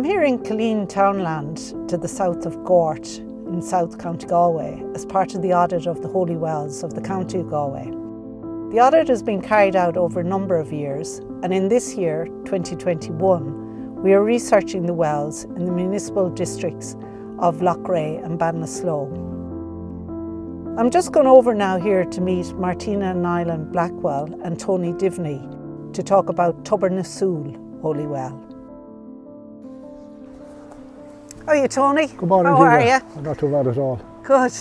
here in Killeen townland to the south of Gort in South County Galway as part of the audit of the Holy Wells of the County of Galway. The audit has been carried out over a number of years, and in this year, 2021, we are researching the wells in the municipal districts of Loughrea and Nasul. I'm just going over now here to meet Martina Nyland Blackwell and Tony Divney to talk about Tober Nasul Holy Well. How are you, Tony? Good morning. How are you? Not too bad at all. Good.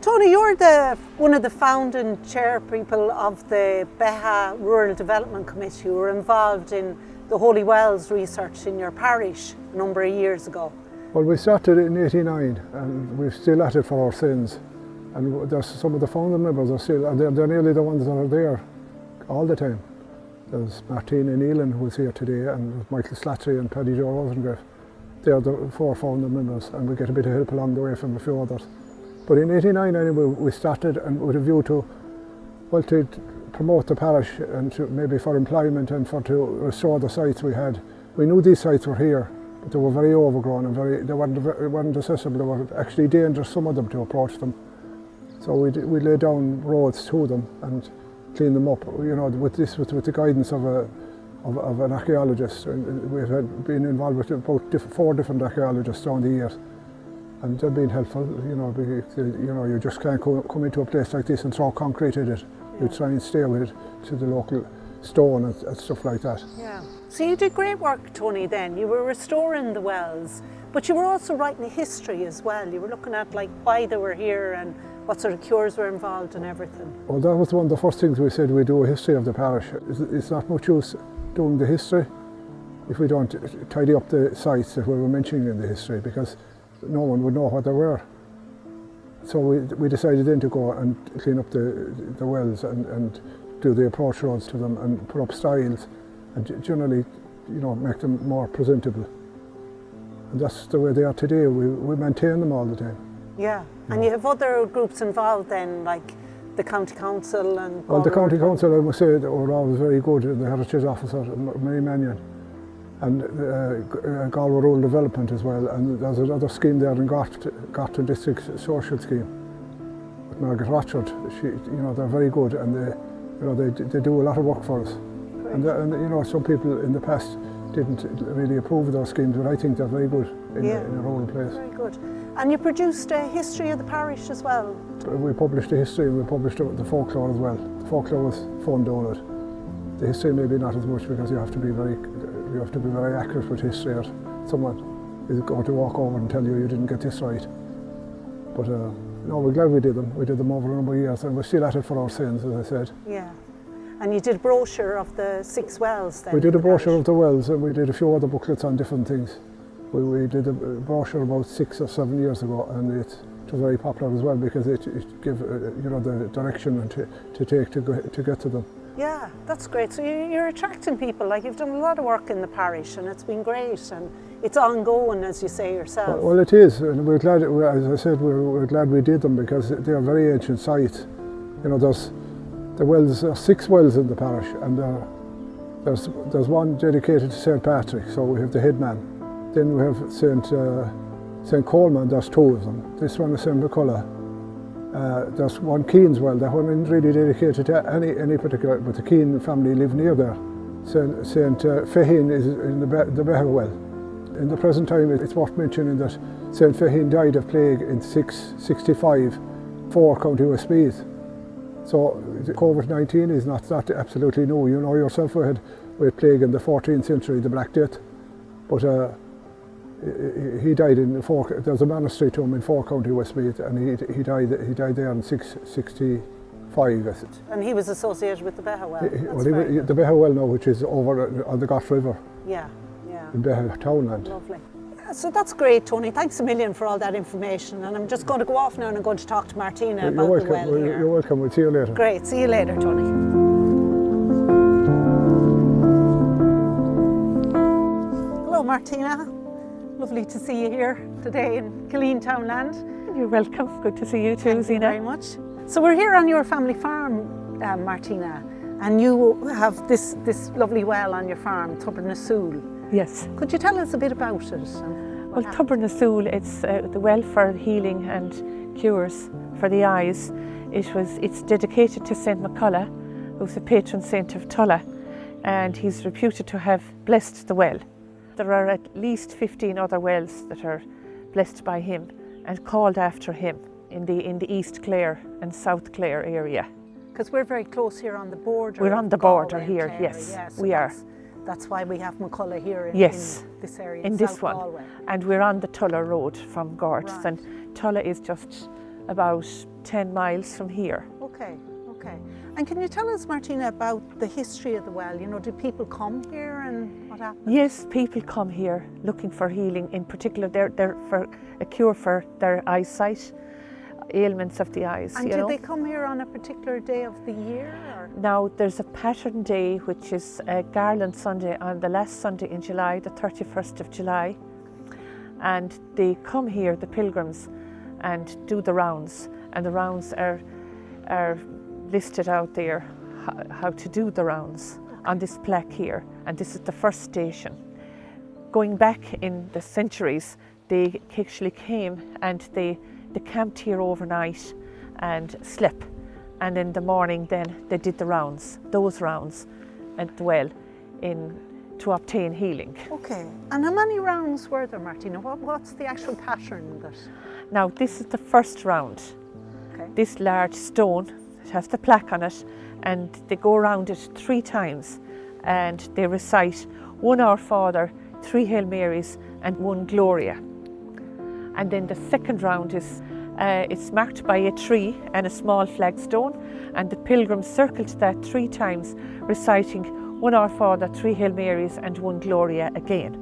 Tony, you're one of the founding chair people of the Beagh Rural Development Committee who were involved in the Holy Wells research in your parish a number of years ago. Well, we started in '89 and we're still at it for our sins. And there's some of the founding members are still, and they're nearly the ones that are there all the time. There's Martina Nealon who's here today, and Michael Slattery and Paddy Joe Rosengrave. They're the four founding members, and we get a bit of help along the way from a few others. But in '89 anyway, we started and with a view to promote the parish and to maybe for employment and to restore the sites we had. We knew these sites were here, but they were very overgrown and they weren't accessible. They were actually dangerous, some of them, to approach them. So we laid down roads to them and cleaned them up. You know, with the guidance of an archaeologist. We've been involved with about 4 different archaeologists down the years, and they've been helpful. You know, you just can't come into a place like this and throw concrete at it. You try and stay with it to the local stone and stuff like that. Yeah. So you did great work, Tony. Then you were restoring the wells, but you were also writing a history as well. You were looking at like why they were here and what sort of cures were involved and everything. Well, that was one of the first things we said. We do a history of the parish. It's not much use doing the history if we don't tidy up the sites that we were mentioning in the history, because no one would know what they were. So we decided then to go and clean up the wells and do the approach roads to them and put up stiles and generally, you know, make them more presentable. And that's the way they are today. We maintain them all the time. Yeah, and you have other groups involved then, like the County Council and... Well, the County Council, I must say, were always very good. The Heritage Officer, Mary Mannion, and Galway Rural Development as well. And there's another scheme there in Garton District Social Scheme with Margaret Rochard. They're very good, and they do a lot of work for us. And you know, some people in the past didn't really approve of those schemes, but I think they're very good in a rural place. Very good. And you produced a history of the parish as well? We published the history and we published the folklore as well. The folklore was fun doing it. The history maybe not as much, because you have to be very accurate with history, or someone is going to walk over and tell you didn't get this right. But no, we're glad we did them. We did them over a number of years, and we're still at it for our sins, as I said. Yeah. And you did a brochure of the 6 wells then? We did a brochure of the wells, and we did a few other booklets on different things. We did a brochure about 6 or 7 years ago, and it was very popular as well, because it gave the direction and to take to get to them. Yeah, that's great. So you're attracting people. Like, you've done a lot of work in the parish, and it's been great, and it's ongoing, as you say yourself. Well, it is, and we're glad. As I said, we're glad we did them, because they are very ancient sites. You know, there's 6 wells in the parish, and there's one dedicated to St. Patrick. So we have the headman. Then we have St. Coleman, there's 2 of them. This one is St. McCullough. There's one Keen's well. That one isn't really dedicated to any particular, but the Keen family live near there. St. Feheen is in the Beagh well. In the present time, it's worth mentioning that St. Feheen died of plague in 665 for County Westmeath. So COVID-19 is not absolutely new. You know yourself, we had plague in the 14th century, the Black Death. But he died in there's a monastery to him in 4 County Westmeath, and he died there in 665. And he was associated with the Beagh well? The Beagh well now, which is over on the Gott River. Yeah. In Beagh townland. Lovely. So that's great, Tony. Thanks a million for all that information. And I'm just going to go off now and I'm going to talk to Martina about the well here. You're welcome. We'll see you later. Great. See you later, Tony. Hello, Martina. Lovely to see you here today in Killeen townland. You're welcome. Good to see you too, Thank Zina. you very much. So we're here on your family farm, Martina, and you have this lovely well on your farm, Tober Nasul. Yes. Could you tell us a bit about it? Well, Tober Nasul, it's the well for healing and cures for the eyes. It's dedicated to Saint McCullough, who's the patron saint of Tulla, and he's reputed to have blessed the well. There are at least 15 other wells that are blessed by him and called after him in the East Clare and South Clare area. Because we're very close here on the border. We're on the border here, yes, we are. That's why we have McCullough here in Yes, this area, in South this one. Galway. And we're on the Tulla Road from Gort's, Right. and Tulla is just about 10 miles from here. Okay. And can you tell us, Martina, about the history of the well? You know, do people come here and what happens? Yes, people come here looking for healing. In particular, they're for a cure for their eyesight, ailments of the eyes. And you do know? they come here on a particular day of the year? Or? Now, there's a pattern day, which is Garland Sunday, on the last Sunday in July, the 31st of July. And they come here, the pilgrims, and do the rounds. And the rounds are listed out there, how to do the rounds on this plaque here. And this is the first station. Going back in the centuries, they actually came and they camped here overnight and slept. And in the morning then they did the rounds, those rounds at the well to obtain healing. Okay. And how many rounds were there, Martina? What's the actual pattern that? Now this is the first round. Okay. This large stone, it has the plaque on it, and they go around it 3 times and they recite 1 Our Father, 3 Hail Marys and 1 Gloria. And then the second round is it's marked by a tree and a small flagstone, and the pilgrims circled that 3 times, reciting 1 Our Father, 3 Hail Marys and 1 Gloria again.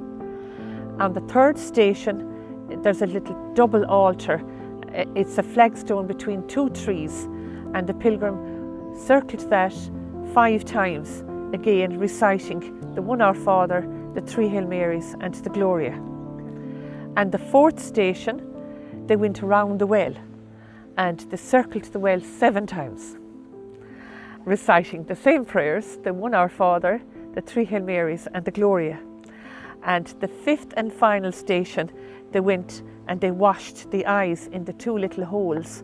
On the third station, there's a little double altar. It's a flagstone between 2 trees, and the pilgrim circled that 5 times, again reciting the 1 Our Father, the 3 Hail Marys and the Gloria. And the fourth station, they went around the well and they circled the well 7 times, reciting the same prayers, the 1 Our Father, the 3 Hail Marys and the Gloria. And the fifth and final station, they went and they washed the eyes in the 2 little holes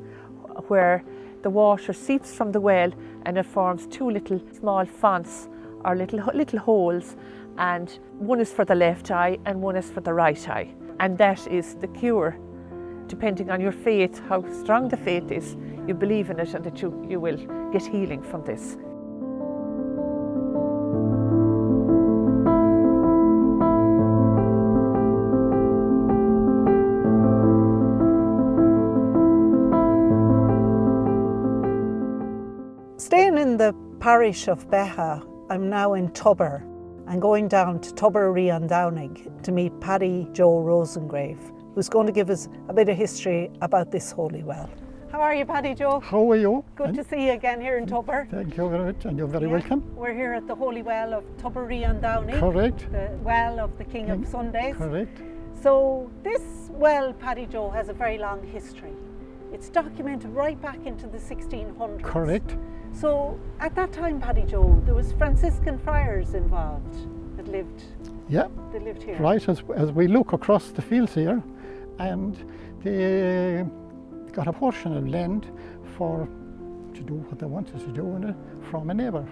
where the water seeps from the well and it forms 2 little small fonts or little holes, and one is for the left eye and one is for the right eye. And that is the cure. Depending on your faith, how strong the faith is, you believe in it and that you will get healing from this. Staying in the parish of Beagh, I'm now in Tober and going down to Tober Downing to meet Paddy Joe Rosengrave, who's going to give us a bit of history about this holy well. How are you, Paddy Joe? How are you? Good to see you again here in Tober. Thank you very much, and you're very welcome. We're here at the holy well of Tober Downing. Correct. The well of the King of Sundays. Correct. So this well, Paddy Joe, has a very long history. It's documented right back into the 1600s. Correct. So at that time, Paddy Joe, there was Franciscan friars involved that lived. Yeah. They lived here. Right, as we look across the fields here, and they got a portion of land to do what they wanted to do in it from a neighbour.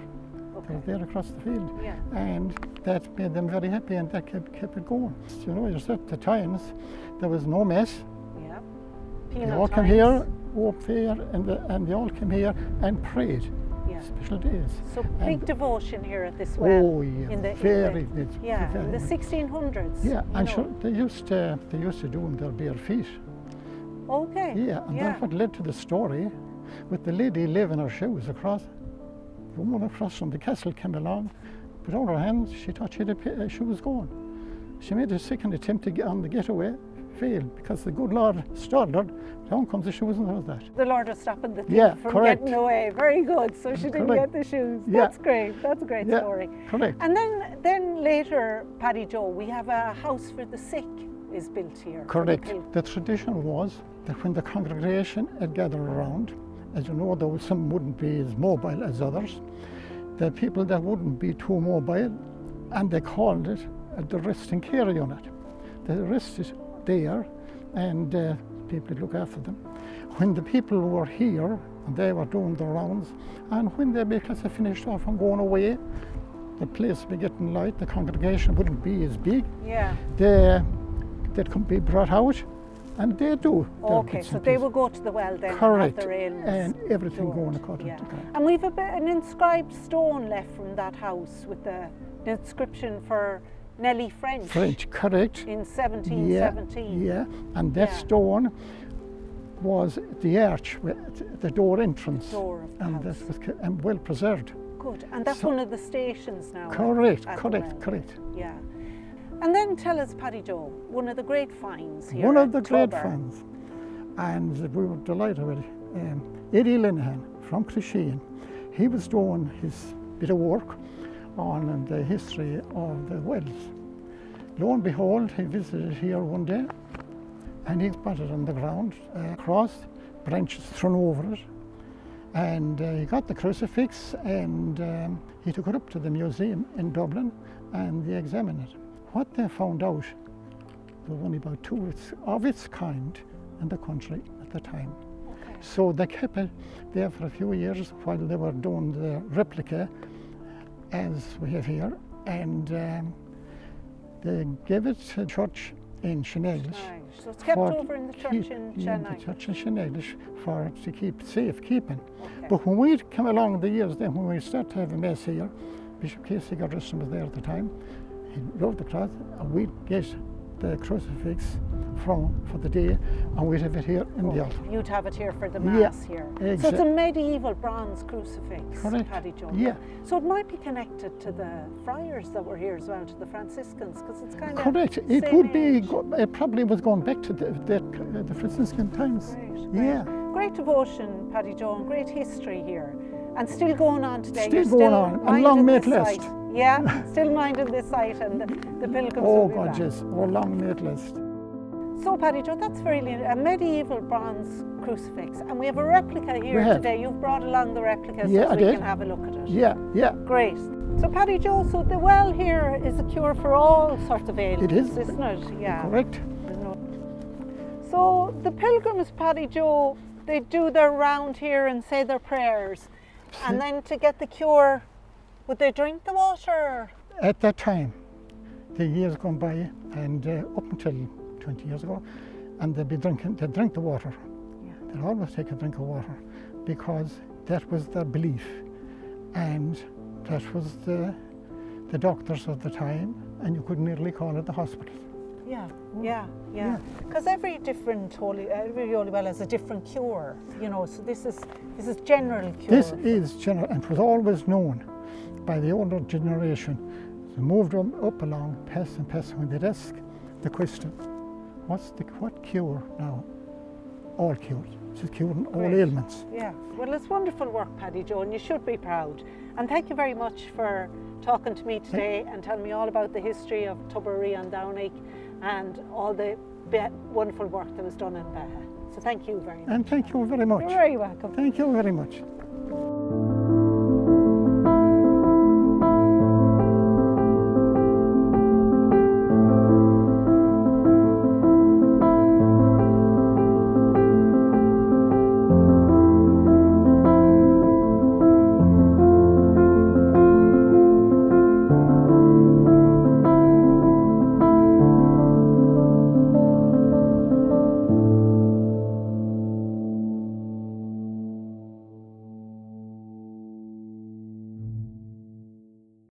Okay. They were there across the field. Yeah. And that made them very happy, and that kept it going. You know, at the times, there was no mess. Yeah. They Penal all came times. here, up there, and they all came here and prayed. Yeah. Special days. So big devotion here at this well. Oh yeah, in the 1600s. Yeah, and know. sure, they used to do in their bare feet. Okay. Yeah, and that's what led to the story with the lady leaving her shoes across. The woman across from the castle came along, put out her hands, she thought she had shoes going. She made a second attempt to get on the getaway, failed, because the good Lord stalled her. Down comes the shoes, and that was that. The Lord was stopping the thief from correct. getting away. Very good. So she didn't get the shoes. Yeah. That's great. That's a great story. Correct. And then later, Paddy Joe, we have a house for the sick is built here. Correct. The tradition was that when the congregation had gathered around, as you know, though some wouldn't be as mobile as others, the people that wouldn't be too mobile, and they called it the resting care unit. The rest is there, and people look after them. When the people were here, and they were doing the rounds, and when they because they finished off and going away, the place would be getting light, the congregation wouldn't be as big. Yeah. They'd come be brought out, and they do. Okay, so they will go to the well then. Correct, and have their ailments and everything cured. going according Yeah. to God. And we've an inscribed stone left from that house with the inscription for Nellie French. French, correct. In 1717. Yeah, and that Yeah. stone was the arch, the door entrance, Door of the and house. that was and well preserved. Good, and that's So- one of the stations now. Correct, at the correct, well. correct. Yeah. And then tell us, Paddy Joe, one of the great finds here. One of at the great Tober. fans, and we were delighted with it. Eddie Linehan from Crishean, he was doing his bit of work on the history of the wells. Lo and behold, he visited here one day, and he spotted on the ground cross, branches thrown over it, and he got the crucifix, and he took it up to the museum in Dublin, and they examined it. What they found out, there were only about two of its kind in the country at the time. Okay. So they kept it there for a few years while they were doing the replica, as we have here, and they gave it to the church in Shenalish. Right. So it's kept for over in the church in the Chennai. church in Shenalish for to keep safekeeping. Okay. But when we came along the years then, when we started to have a mass here, Bishop Casey Godrison was there at the time. He wrote the cloth, and we'd get the crucifix for the day, and we'd have it here in the altar. You'd have it here for the Yeah, Mass here. So exactly. it's a medieval bronze crucifix, Correct. Paddy Joe. Yeah. So it might be connected to the friars that were here as well, to the Franciscans, because it's kind of Correct. It same would be. age. It probably was going back to the Franciscan times. Right, Yeah. Great devotion, Paddy Joe, and great history here. And still going on today. Still You're going on, and minding long may it this last. site. Yeah, still minding this site, and the pilgrims Oh will be God, back. yes. Oh, long may it last. So, Paddy Joe, that's very a medieval bronze crucifix, and we have a replica here We have. today. You've brought along the replica Yeah, so I we did. can have a look at it. Yeah, yeah. Great. So, Paddy Joe, so the well here is a cure for all sorts of ailments, It is. isn't it? Yeah. Correct. So the pilgrims, Paddy Joe, they do their round here and say their prayers, and then to get the cure, would they drink the water? At that time, the years gone by, and up until 20 years ago, and they'd drink the water. Yeah. They'd always take a drink of water, because that was their belief, and that was the doctors of the time, and you could nearly call it the hospital. Yeah. Because every holy well has a different cure, you know. So this is general cure. This is general, and it was always known by the older generation. They moved them up along, pass and pass, when they'd ask the question, what cure now? All cures. It's curing all Great. ailments. Yeah. Well, it's wonderful work, Paddy Joe, and you should be proud. And thank you very much for talking to me today and telling me all about the history of Tober and Downey and all the wonderful work that was done in Beagh. So thank you very much. And thank you very much. You're very welcome. Thank you very much.